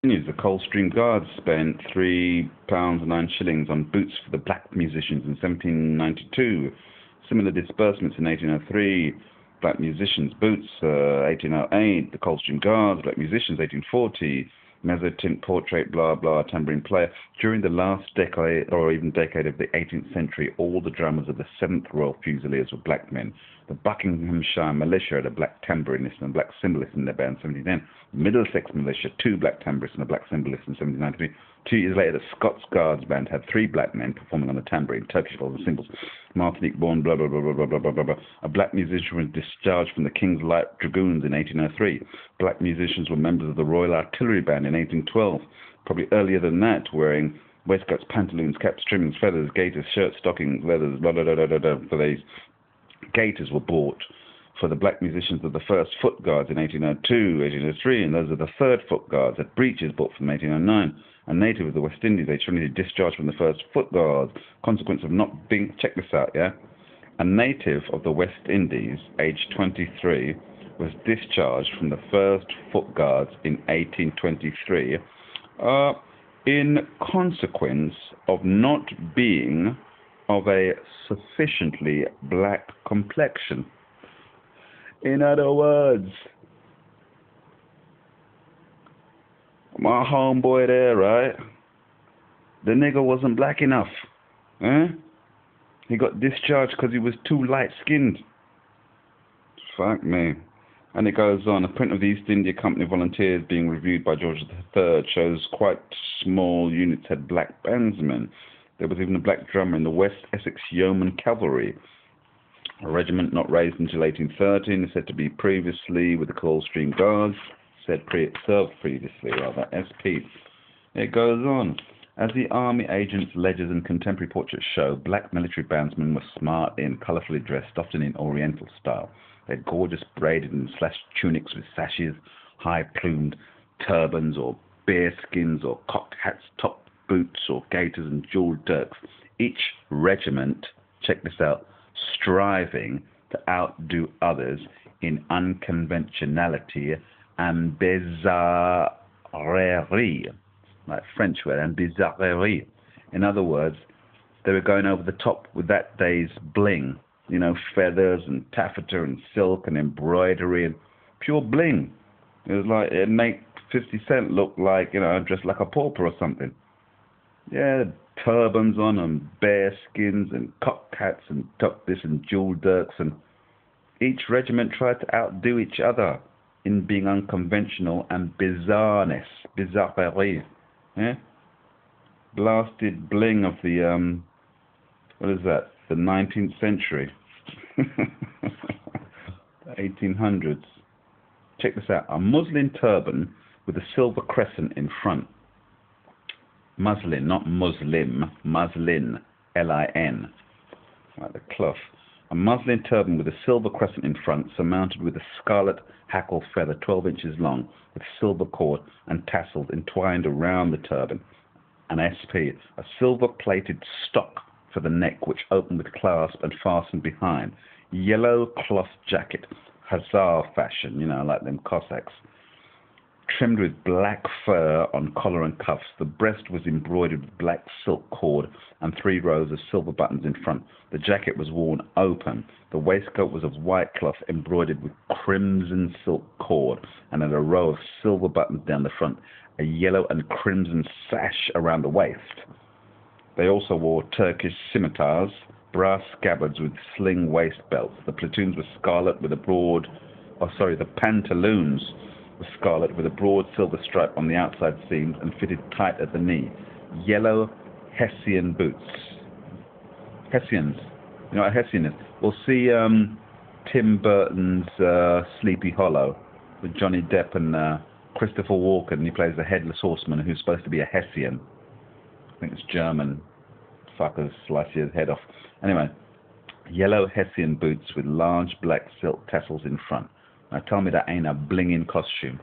The Coldstream Guards spent £3.09 on boots for the black musicians in 1792. Similar disbursements in 1803. Black musicians boots, 1808. The Coldstream Guards, black musicians, 1840. Mezzotint portrait, blah blah, tambourine player. During the last decade or even decade of the 18th century, all the drummers of the 7th Royal Fusiliers were black men. The Buckinghamshire Militia had a black tambourist and a black cymbalist in their band in 1710. Middlesex Militia, 2 black tamburists and a black cymbalist in 1793. 2 years later, the Scots Guards band had 3 black men performing on the tambourine, Turkish bells and cymbals. Martinique-born, blah, blah, blah, blah, blah, blah, blah, blah, blah. A black musician was discharged from the King's Light Dragoons in 1803. Black musicians were members of the Royal Artillery Band in 1812. Probably earlier than that, wearing waistcoats, pantaloons, caps, trimmings, feathers, gaiters, shirts, stockings, leathers, blah, blah, blah, blah, blah, blah. For these gaiters were bought for the black musicians of the 1st Foot Guards in 1802, 1803, and those of the 3rd Foot Guards had breeches bought from 1809. A native of the West Indies, they discharged from the 1st Foot Guards, consequence of not being, check this out, yeah? A native of the West Indies, aged 23, was discharged from the 1st Foot Guards in 1823 in consequence of not being of a sufficiently black complexion. In other words, my homeboy there, right? The nigger wasn't black enough. Eh? He got discharged because he was too light-skinned. Fuck me. And it goes on. A print of the East India Company volunteers being reviewed by George III shows quite small units had black bandsmen. There was even a black drummer in the West Essex Yeoman Cavalry. A regiment not raised until 1813 is said to be previously with the Coldstream Guards. Served previously, rather, SP. It goes on. As the army agents' ledgers and contemporary portraits show, black military bandsmen were smartly and colourfully dressed, often in Oriental style. They had gorgeous braided and slashed tunics with sashes, high-plumed turbans or bearskins or cocked hats, top boots or gaiters and jewelled dirks. Each regiment, check this out, striving to outdo others in unconventionality and bizarrerie, like French word, and bizarrerie. In other words, they were going over the top with that day's bling, you know, feathers and taffeta and silk and embroidery and pure bling. It was like, it made 50 Cent look like, you know, dressed like a pauper or something. Yeah, turbans on and bear skins and cocked hats and top this and jewelled dirks, and each regiment tried to outdo each other in being unconventional and bizarreness, bizarrerie. Yeah? Blasted bling of the, what is that, the 19th century. 1800s. Check this out. A muslin turban with a silver crescent in front. Muslin, not Muslim. Muslin, L-I-N. Like the cloth. A muslin turban with a silver crescent in front, surmounted with a scarlet hackle feather 12 inches long, with silver cord and tassels entwined around the turban. An SP, a silver-plated stock for the neck, which opened with clasp and fastened behind. Yellow cloth jacket, hussar fashion, you know, like them Cossacks. Trimmed with black fur on collar and cuffs. The breast was embroidered with black silk cord and 3 rows of silver buttons in front. The jacket was worn open. The waistcoat was of white cloth embroidered with crimson silk cord and had a row of silver buttons down the front, a yellow and crimson sash around the waist. They also wore Turkish scimitars, brass scabbards with sling waist belts. The platoons were scarlet with a broad, the pantaloons were scarlet with a broad silver stripe on the outside seams and fitted tight at the knee. Yellow Hessian boots. Hessians. You know what a Hessian is? We'll see Tim Burton's Sleepy Hollow with Johnny Depp and Christopher Walken. He plays the Headless Horseman who's supposed to be a Hessian. I think it's German. Fuckers slice his head off. Anyway, yellow Hessian boots with large black silk tassels in front. Now tell me that ain't a blinging costume.